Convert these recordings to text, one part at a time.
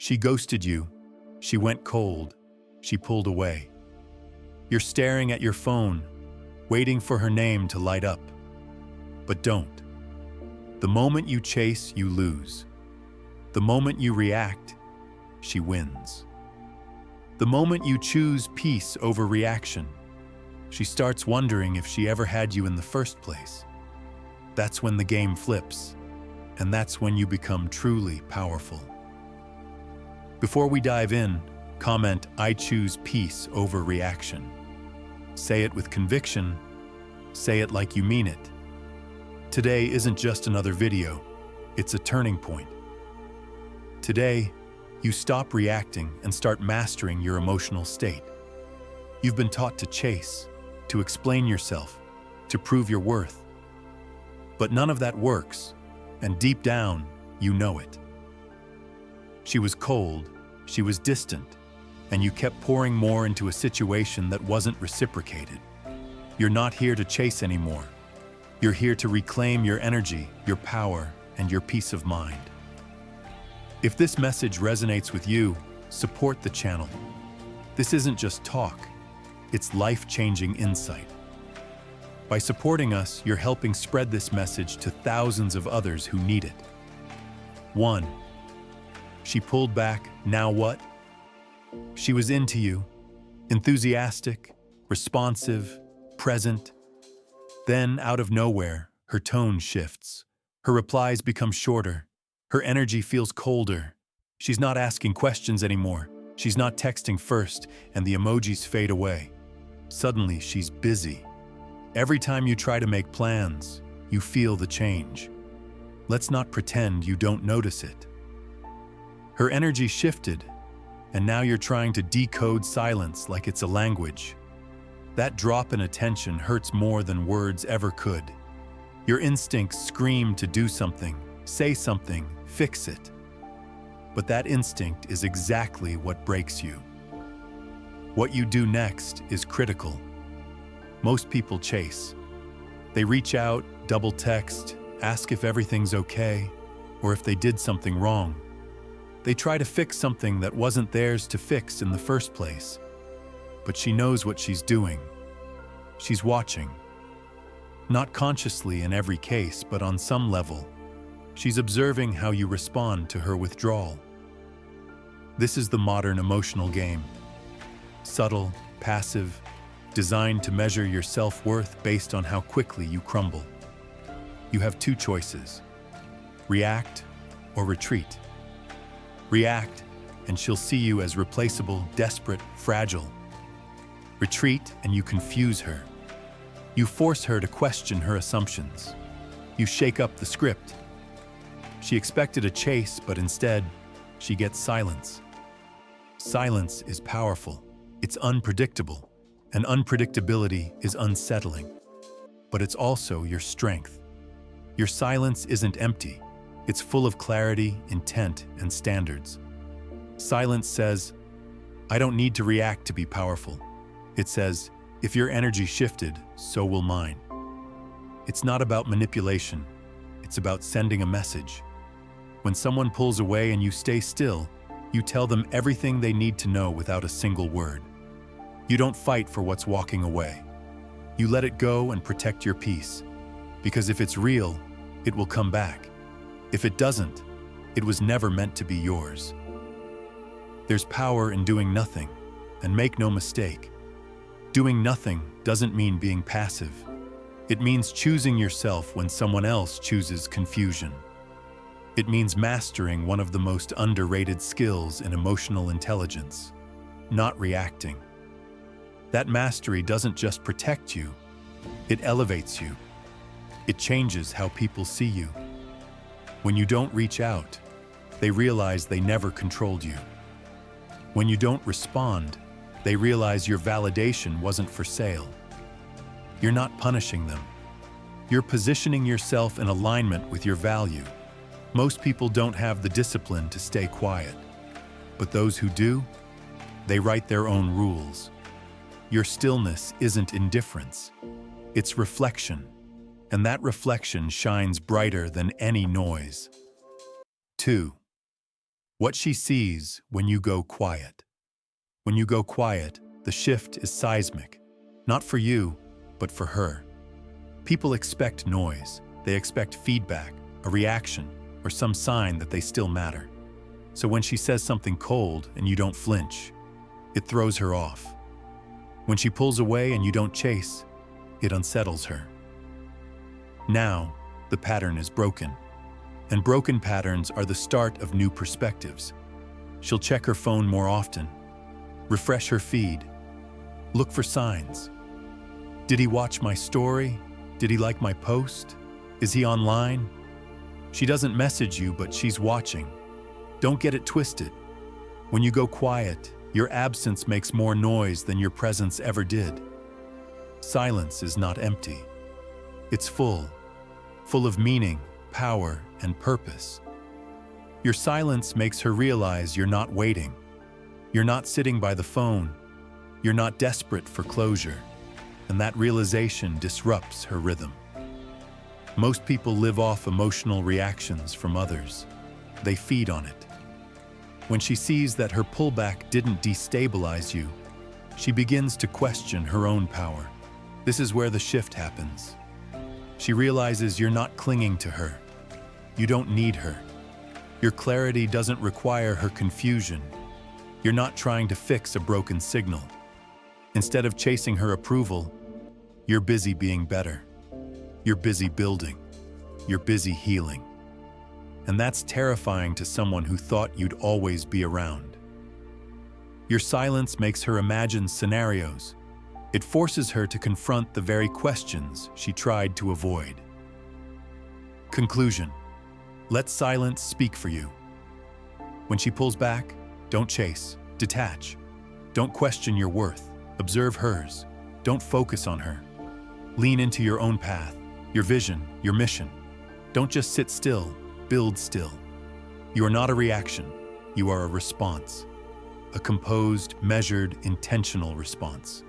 She ghosted you. She went cold. She pulled away. You're staring at your phone, waiting for her name to light up. But don't. The moment you chase, you lose. The moment you react, she wins. The moment you choose peace over reaction, she starts wondering if she ever had you in the first place. That's when the game flips, and that's when you become truly powerful. Before we dive in, comment, "I choose peace over reaction." Say it with conviction. Say it like you mean it. Today isn't just another video, it's a turning point. Today, you stop reacting and start mastering your emotional state. You've been taught to chase, to explain yourself, to prove your worth. But none of that works, and deep down, you know it. She was cold, she was distant, and you kept pouring more into a situation that wasn't reciprocated. You're not here to chase anymore. You're here to reclaim your energy, your power, and your peace of mind. If this message resonates with you, support the channel. This isn't just talk, it's life-changing insight. By supporting us, you're helping spread this message to thousands of others who need it. 1. She pulled back, now what? She was into you, enthusiastic, responsive, present. Then, out of nowhere, her tone shifts. Her replies become shorter. Her energy feels colder. She's not asking questions anymore. She's not texting first, and the emojis fade away. Suddenly, she's busy. Every time you try to make plans, you feel the change. Let's not pretend you don't notice it. Her energy shifted, and now you're trying to decode silence like it's a language. That drop in attention hurts more than words ever could. Your instincts scream to do something, say something, fix it. But that instinct is exactly what breaks you. What you do next is critical. Most people chase. They reach out, double text, ask if everything's okay, or if they did something wrong. They try to fix something that wasn't theirs to fix in the first place. But she knows what she's doing. She's watching. Not consciously in every case, but on some level. She's observing how you respond to her withdrawal. This is the modern emotional game. Subtle, passive, designed to measure your self-worth based on how quickly you crumble. You have two choices: react or retreat. React, and she'll see you as replaceable, desperate, fragile. Retreat, and you confuse her. You force her to question her assumptions. You shake up the script. She expected a chase, but instead, she gets silence. Silence is powerful. It's unpredictable, and unpredictability is unsettling. But it's also your strength. Your silence isn't empty. It's full of clarity, intent, and standards. Silence says, "I don't need to react to be powerful." It says, "If your energy shifted, so will mine." It's not about manipulation. It's about sending a message. When someone pulls away and you stay still, you tell them everything they need to know without a single word. You don't fight for what's walking away. You let it go and protect your peace. Because if it's real, it will come back. If it doesn't, it was never meant to be yours. There's power in doing nothing, and make no mistake, doing nothing doesn't mean being passive. It means choosing yourself when someone else chooses confusion. It means mastering one of the most underrated skills in emotional intelligence, not reacting. That mastery doesn't just protect you, it elevates you. It changes how people see you. When you don't reach out, they realize they never controlled you. When you don't respond, they realize your validation wasn't for sale. You're not punishing them. You're positioning yourself in alignment with your value. Most people don't have the discipline to stay quiet. But those who do, they write their own rules. Your stillness isn't indifference. It's reflection. And that reflection shines brighter than any noise. 2. What she sees when you go quiet. When you go quiet, the shift is seismic. Not for you, but for her. People expect noise. They expect feedback, a reaction, or some sign that they still matter. So when she says something cold and you don't flinch, it throws her off. When she pulls away and you don't chase, it unsettles her. Now, the pattern is broken. And broken patterns are the start of new perspectives. She'll check her phone more often, refresh her feed, look for signs. Did he watch my story? Did he like my post? Is he online? She doesn't message you, but she's watching. Don't get it twisted. When you go quiet, your absence makes more noise than your presence ever did. Silence is not empty. It's full of meaning, power, and purpose. Your silence makes her realize you're not waiting. You're not sitting by the phone. You're not desperate for closure. And that realization disrupts her rhythm. Most people live off emotional reactions from others. They feed on it. When she sees that her pullback didn't destabilize you, she begins to question her own power. This is where the shift happens. She realizes you're not clinging to her. You don't need her. Your clarity doesn't require her confusion. You're not trying to fix a broken signal. Instead of chasing her approval, you're busy being better. You're busy building. You're busy healing. And that's terrifying to someone who thought you'd always be around. Your silence makes her imagine scenarios. It forces her to confront the very questions she tried to avoid. Conclusion: let silence speak for you. When she pulls back, don't chase, detach. Don't question your worth, observe hers. Don't focus on her. Lean into your own path, your vision, your mission. Don't just sit still, build still. You are not a reaction, you are a response. A composed, measured, intentional response.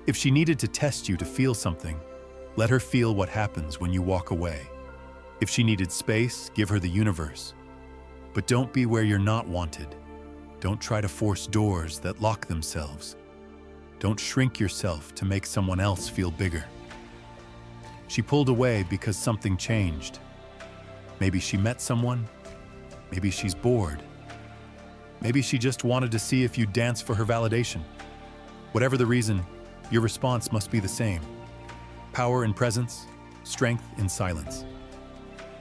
If she needed to test you to feel something, let her feel what happens when you walk away. If she needed space, give her the universe. But don't be where you're not wanted. Don't try to force doors that lock themselves. Don't shrink yourself to make someone else feel bigger. She pulled away because something changed. Maybe she met someone. Maybe she's bored. Maybe she just wanted to see if you'd dance for her validation. Whatever the reason, your response must be the same. Power in presence, strength in silence.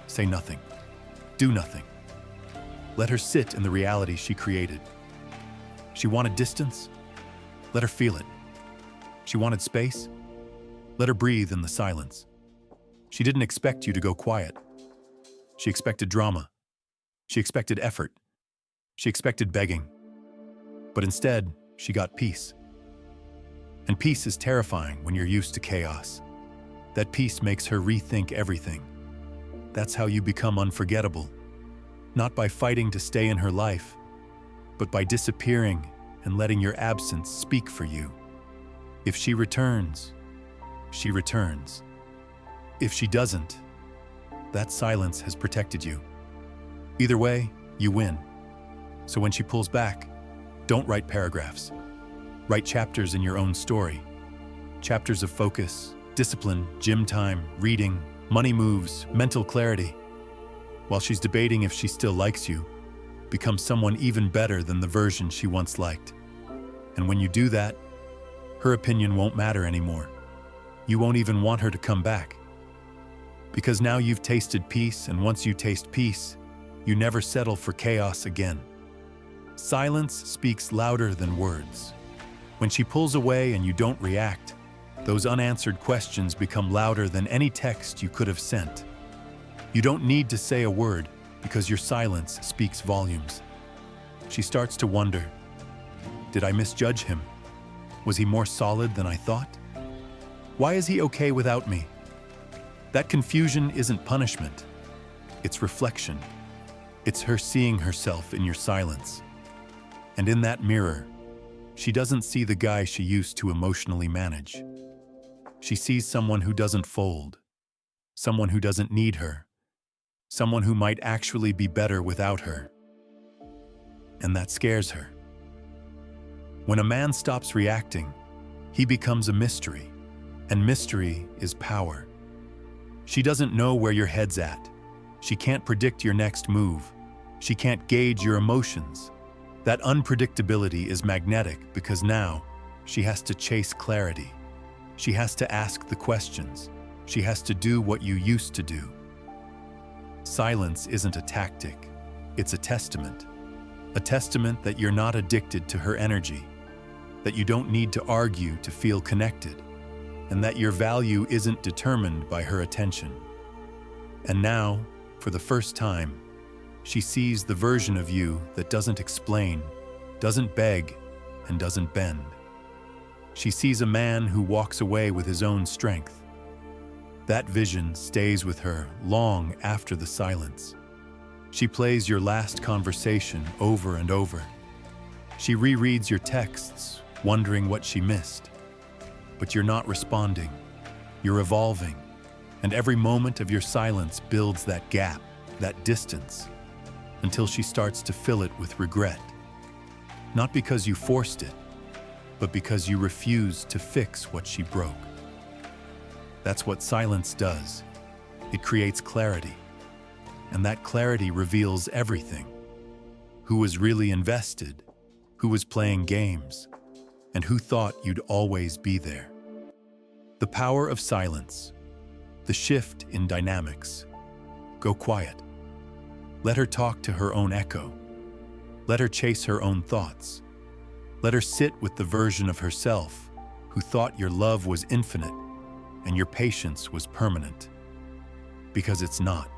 Say nothing. Do nothing. Let her sit in the reality she created. She wanted distance? Let her feel it. She wanted space? Let her breathe in the silence. She didn't expect you to go quiet. She expected drama. She expected effort. She expected begging. But instead, she got peace. And peace is terrifying when you're used to chaos. That peace makes her rethink everything. That's how you become unforgettable. Not by fighting to stay in her life, but by disappearing and letting your absence speak for you. If she returns, she returns. If she doesn't, that silence has protected you. Either way, you win. So when she pulls back, don't write paragraphs. Write chapters in your own story. Chapters of focus, discipline, gym time, reading, money moves, mental clarity. While she's debating if she still likes you, become someone even better than the version she once liked. And when you do that, her opinion won't matter anymore. You won't even want her to come back. Because now you've tasted peace, and once you taste peace, you never settle for chaos again. Silence speaks louder than words. When she pulls away and you don't react, those unanswered questions become louder than any text you could have sent. You don't need to say a word because your silence speaks volumes. She starts to wonder, did I misjudge him? Was he more solid than I thought? Why is he okay without me? That confusion isn't punishment. It's reflection. It's her seeing herself in your silence. And in that mirror, she doesn't see the guy she used to emotionally manage. She sees someone who doesn't fold, someone who doesn't need her, someone who might actually be better without her. and that scares her. When a man stops reacting, he becomes a mystery, and mystery is power. She doesn't know where your head's at. She can't predict your next move. She can't gauge your emotions. That unpredictability is magnetic because now she has to chase clarity. She has to ask the questions. She has to do what you used to do. Silence isn't a tactic. It's a testament. A testament that you're not addicted to her energy, that you don't need to argue to feel connected, and that your value isn't determined by her attention. And now, for the first time, she sees the version of you that doesn't explain, doesn't beg, and doesn't bend. She sees a man who walks away with his own strength. That vision stays with her long after the silence. She plays your last conversation over and over. She rereads your texts, wondering what she missed. But you're not responding. You're evolving. And every moment of your silence builds that gap, that distance, until she starts to fill it with regret. Not because you forced it, but because you refused to fix what she broke. That's what silence does. It creates clarity. And that clarity reveals everything. Who was really invested, who was playing games, and who thought you'd always be there. The power of silence, the shift in dynamics. Go quiet. Let her talk to her own echo. Let her chase her own thoughts. Let her sit with the version of herself who thought your love was infinite and your patience was permanent. Because it's not.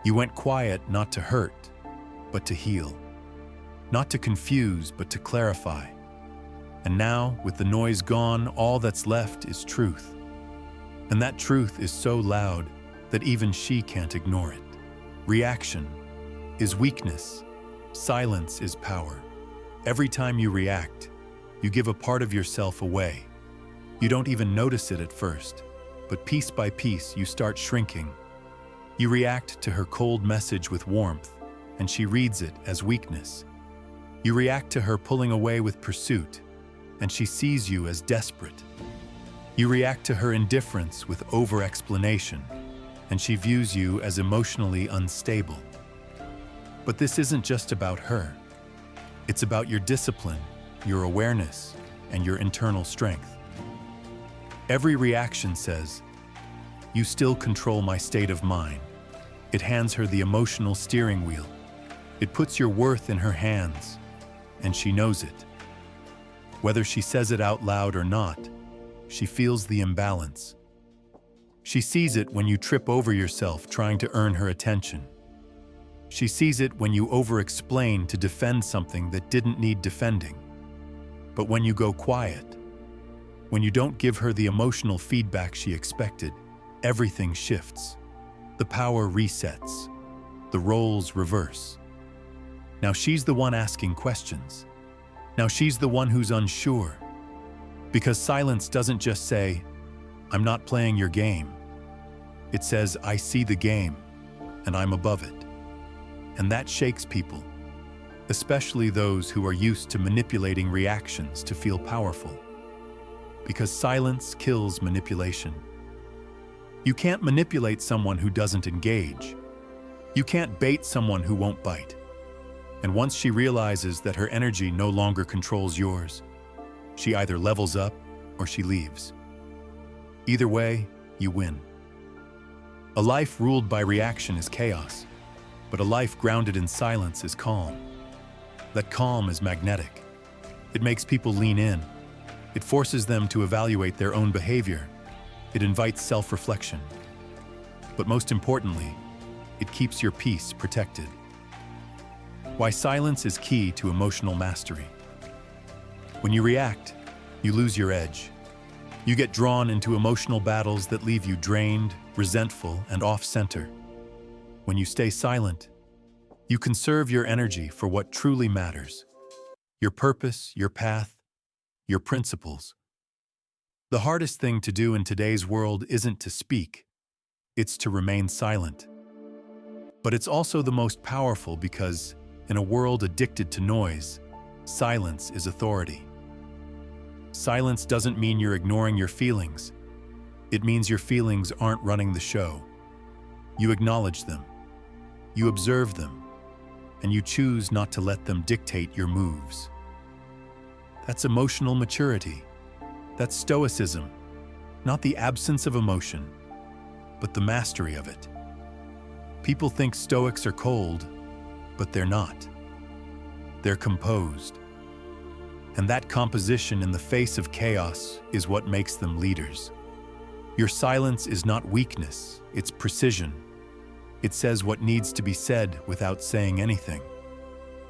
You went quiet not to hurt, but to heal. Not to confuse, but to clarify. And now, with the noise gone, all that's left is truth. And that truth is so loud that even she can't ignore it. Reaction is weakness. Silence is power. Every time you react, you give a part of yourself away. You don't even notice it at first, but piece by piece you start shrinking. You react to her cold message with warmth, and she reads it as weakness. You react to her pulling away with pursuit, and she sees you as desperate. You react to her indifference with over-explanation, and she views you as emotionally unstable. But this isn't just about her. It's about your discipline, your awareness, and your internal strength. Every reaction says, "You still control my state of mind." It hands her the emotional steering wheel. It puts your worth in her hands, and she knows it. Whether she says it out loud or not, she feels the imbalance. She sees it when you trip over yourself trying to earn her attention. She sees it when you over-explain to defend something that didn't need defending. But when you go quiet, when you don't give her the emotional feedback she expected, everything shifts. The power resets. The roles reverse. Now she's the one asking questions. Now she's the one who's unsure. Because silence doesn't just say, "I'm not playing your game." It says, "I see the game, and I'm above it." And that shakes people, especially those who are used to manipulating reactions to feel powerful. Because silence kills manipulation. You can't manipulate someone who doesn't engage. You can't bait someone who won't bite. And once she realizes that her energy no longer controls yours, she either levels up or she leaves. Either way, you win. A life ruled by reaction is chaos, but a life grounded in silence is calm. That calm is magnetic. It makes people lean in. It forces them to evaluate their own behavior. It invites self-reflection. But most importantly, it keeps your peace protected. Why silence is key to emotional mastery. When you react, you lose your edge. You get drawn into emotional battles that leave you drained, resentful, and off-center. When you stay silent, you conserve your energy for what truly matters. Your purpose, your path, your principles. The hardest thing to do in today's world isn't to speak, it's to remain silent. But it's also the most powerful because In a world addicted to noise, silence is authority. Silence doesn't mean you're ignoring your feelings. It means your feelings aren't running the show. You acknowledge them, you observe them, and you choose not to let them dictate your moves. That's emotional maturity. That's Stoicism, not the absence of emotion, but the mastery of it. People think Stoics are cold, but they're not. They're composed. And that composition in the face of chaos is what makes them leaders. Your silence is not weakness, it's precision. It says what needs to be said without saying anything.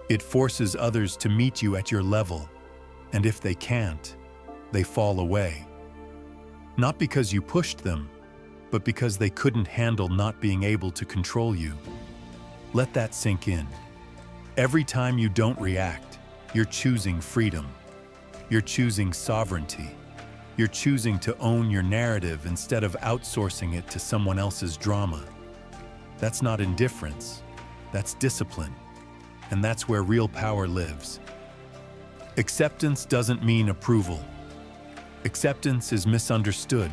It forces others to meet you at your level, and if they can't, they fall away. Not because you pushed them, but because they couldn't handle not being able to control you. Let that sink in. Every time you don't react, you're choosing freedom. You're choosing sovereignty. You're choosing to own your narrative instead of outsourcing it to someone else's drama. That's not indifference. That's discipline. And that's where real power lives. Acceptance doesn't mean approval. Acceptance is misunderstood.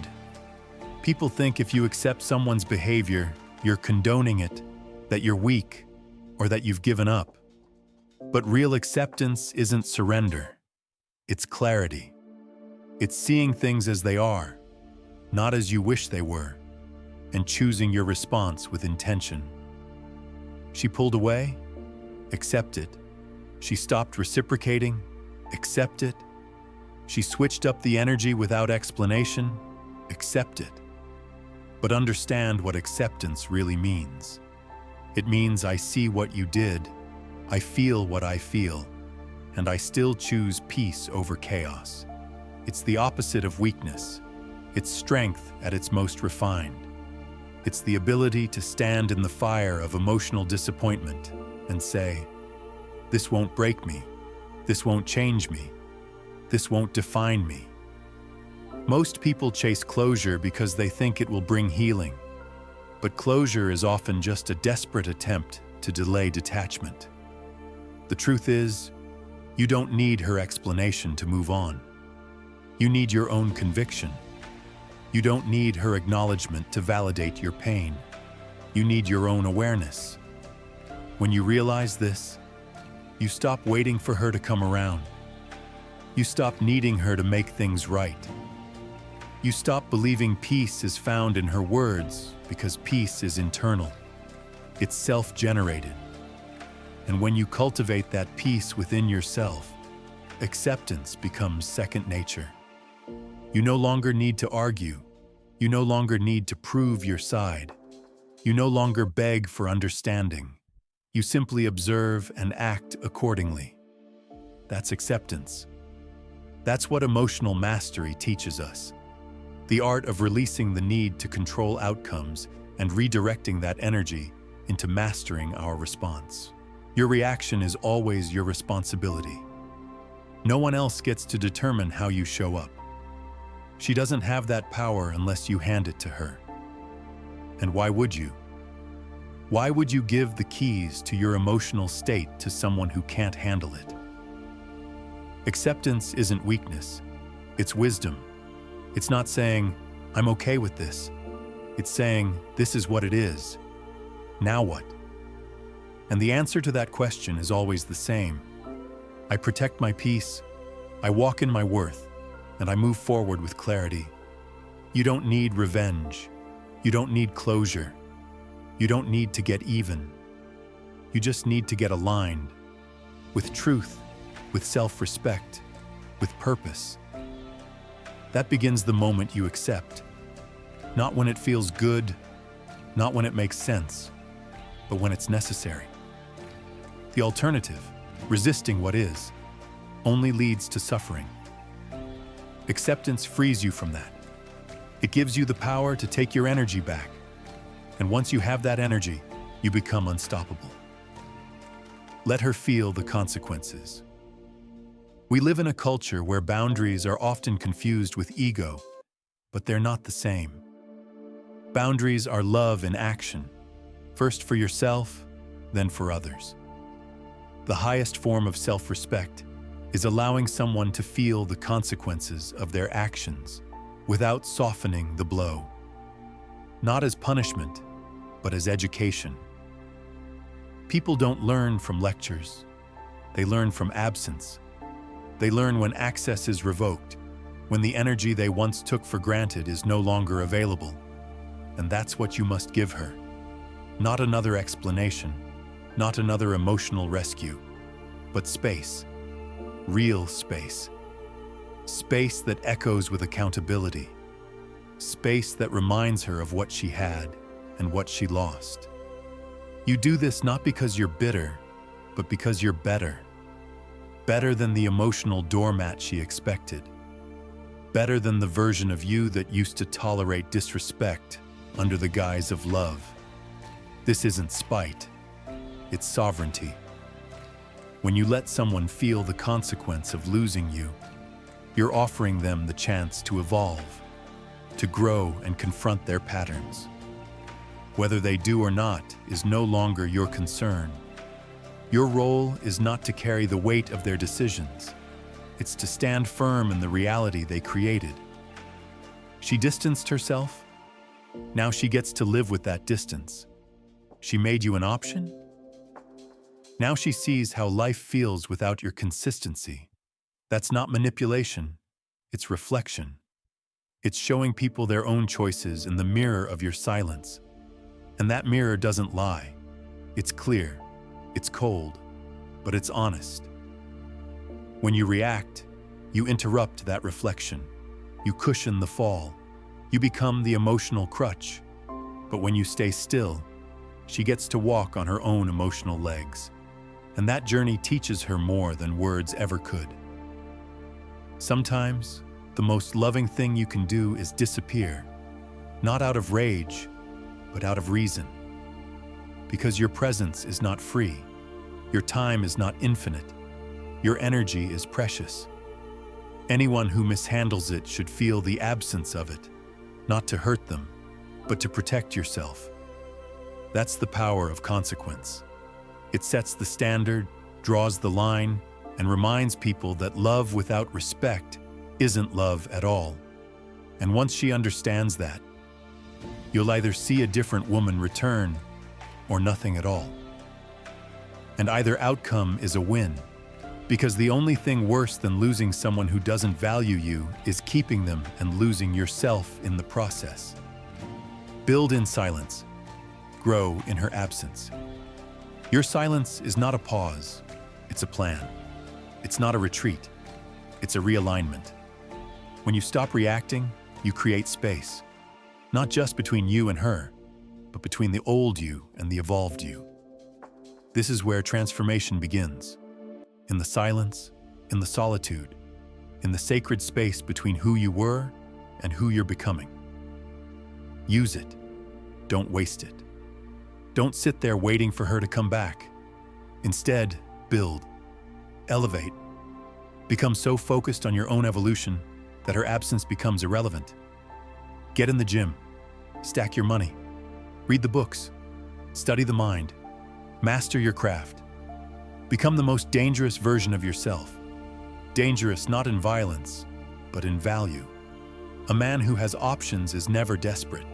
People think if you accept someone's behavior, you're condoning it, that you're weak, or that you've given up. But real acceptance isn't surrender. It's clarity. It's seeing things as they are, not as you wish they were, and choosing your response with intention. She pulled away? Accept it. She stopped reciprocating? Accept it. She switched up the energy without explanation? Accept it. But understand what acceptance really means. It means I see what you did, I feel what I feel, and I still choose peace over chaos. It's the opposite of weakness. It's strength at its most refined. It's the ability to stand in the fire of emotional disappointment and say, "This won't break me. This won't change me. This won't define me." Most people chase closure because they think it will bring healing. But closure is often just a desperate attempt to delay detachment. The truth is, you don't need her explanation to move on. You need your own conviction. You don't need her acknowledgement to validate your pain. You need your own awareness. When you realize this, you stop waiting for her to come around. You stop needing her to make things right. You stop believing peace is found in her words because peace is internal. It's self-generated. And when you cultivate that peace within yourself, acceptance becomes second nature. You no longer need to argue. You no longer need to prove your side. You no longer beg for understanding. You simply observe and act accordingly. That's acceptance. That's what emotional mastery teaches us. The art of releasing the need to control outcomes and redirecting that energy into mastering our response. Your reaction is always your responsibility. No one else gets to determine how you show up. She doesn't have that power unless you hand it to her. And why would you? Why would you give the keys to your emotional state to someone who can't handle it? Acceptance isn't weakness, it's wisdom. It's not saying, "I'm okay with this." It's saying, "This is what it is. Now what?" And the answer to that question is always the same. I protect my peace, I walk in my worth, and I move forward with clarity. You don't need revenge. You don't need closure. You don't need to get even. You just need to get aligned with truth, with self-respect, with purpose. That begins the moment you accept. Not when it feels good, not when it makes sense, but when it's necessary. The alternative, resisting what is, only leads to suffering. Acceptance frees you from that. It gives you the power to take your energy back. And once you have that energy, you become unstoppable. Let her feel the consequences. We live in a culture where boundaries are often confused with ego, but they're not the same. Boundaries are love in action, first for yourself, then for others. The highest form of self-respect is allowing someone to feel the consequences of their actions without softening the blow. Not as punishment, but as education. People don't learn from lectures. They learn from absence. They learn when access is revoked, when the energy they once took for granted is no longer available. And that's what you must give her. Not another explanation, not another emotional rescue, but space. Real space. Space that echoes with accountability. Space that reminds her of what she had and what she lost. You do this not because you're bitter, but because you're better. Better than the emotional doormat she expected. Better than the version of you that used to tolerate disrespect under the guise of love. This isn't spite, it's sovereignty. When you let someone feel the consequence of losing you, you're offering them the chance to evolve, to grow and confront their patterns. Whether they do or not is no longer your concern. Your role is not to carry the weight of their decisions. It's to stand firm in the reality they created. She distanced herself. Now she gets to live with that distance. She made you an option. Now she sees how life feels without your consistency. That's not manipulation. It's reflection. It's showing people their own choices in the mirror of your silence. And that mirror doesn't lie. It's clear. It's cold. But it's honest. When you react, you interrupt that reflection. You cushion the fall. You become the emotional crutch. But when you stay still, she gets to walk on her own emotional legs. And that journey teaches her more than words ever could. Sometimes, the most loving thing you can do is disappear. Not out of rage, but out of reason. Because your presence is not free. Your time is not infinite. Your energy is precious. Anyone who mishandles it should feel the absence of it, not to hurt them, but to protect yourself. That's the power of consequence. It sets the standard, draws the line, and reminds people that love without respect isn't love at all. And once she understands that, you'll either see a different woman return or nothing at all. And either outcome is a win, because the only thing worse than losing someone who doesn't value you is keeping them and losing yourself in the process. Build in silence. Grow in her absence. Your silence is not a pause, it's a plan. It's not a retreat, it's a realignment. When you stop reacting, you create space. Not just between you and her, but between the old you and the evolved you. This is where transformation begins. In the silence, in the solitude, in the sacred space between who you were and who you're becoming. Use it. Don't waste it. Don't sit there waiting for her to come back. Instead, build. Elevate. Become so focused on your own evolution that her absence becomes irrelevant. Get in the gym. Stack your money. Read the books. Study the mind. Master your craft. Become the most dangerous version of yourself. Dangerous not in violence, but in value. A man who has options is never desperate,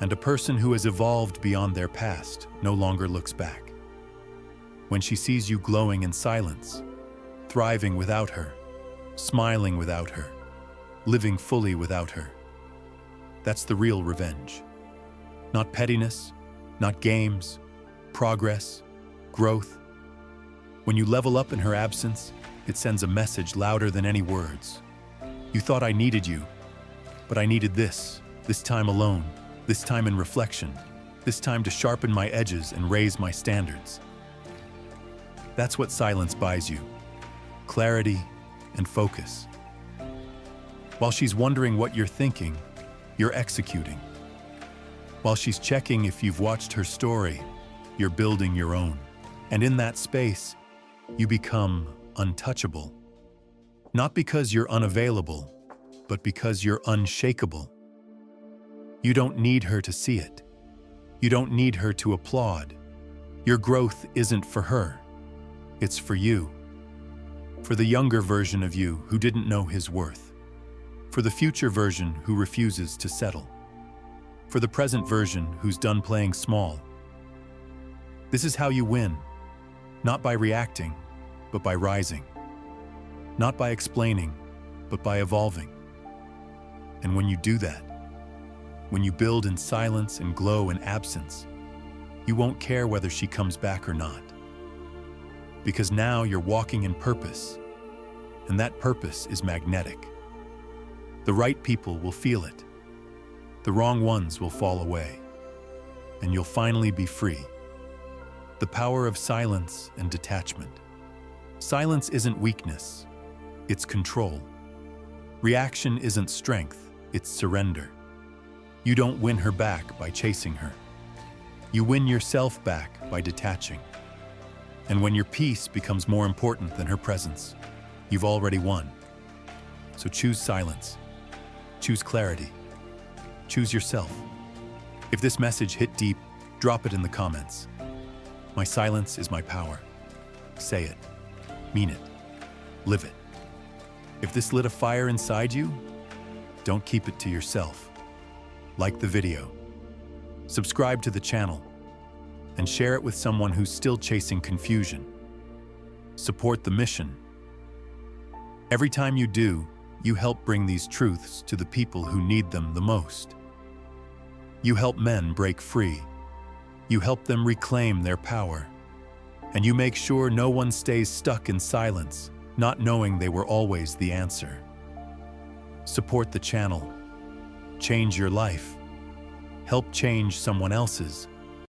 and a person who has evolved beyond their past no longer looks back. When she sees you glowing in silence, thriving without her, smiling without her, living fully without her, that's the real revenge. Not pettiness, not games, progress, growth. When you level up in her absence, it sends a message louder than any words. You thought I needed you, but I needed this time alone, this time in reflection, this time to sharpen my edges and raise my standards. That's what silence buys you. Clarity and focus. While she's wondering what you're thinking, you're executing. While she's checking if you've watched her story, you're building your own. And in that space, you become untouchable. Not because you're unavailable, but because you're unshakable. You don't need her to see it. You don't need her to applaud. Your growth isn't for her. It's for you. For the younger version of you who didn't know his worth. For the future version who refuses to settle. For the present version who's done playing small. This is how you win. Not by reacting, but by rising. Not by explaining, but by evolving. And when you do that, when you build in silence and glow in absence, you won't care whether she comes back or not. Because now you're walking in purpose, and that purpose is magnetic. The right people will feel it. The wrong ones will fall away, and you'll finally be free. The power of silence and detachment. Silence isn't weakness, it's control. Reaction isn't strength, it's surrender. You don't win her back by chasing her. You win yourself back by detaching. And when your peace becomes more important than her presence, you've already won. So choose silence. Choose clarity. Choose yourself. If this message hit deep, drop it in the comments. My silence is my power. Say it. Mean it. Live it. If this lit a fire inside you, don't keep it to yourself. Like the video. Subscribe to the channel. And share it with someone who's still chasing confusion. Support the mission. Every time you do, you help bring these truths to the people who need them the most. You help men break free. You help them reclaim their power. And you make sure no one stays stuck in silence, not knowing they were always the answer. Support the channel. Change your life. Help change someone else's.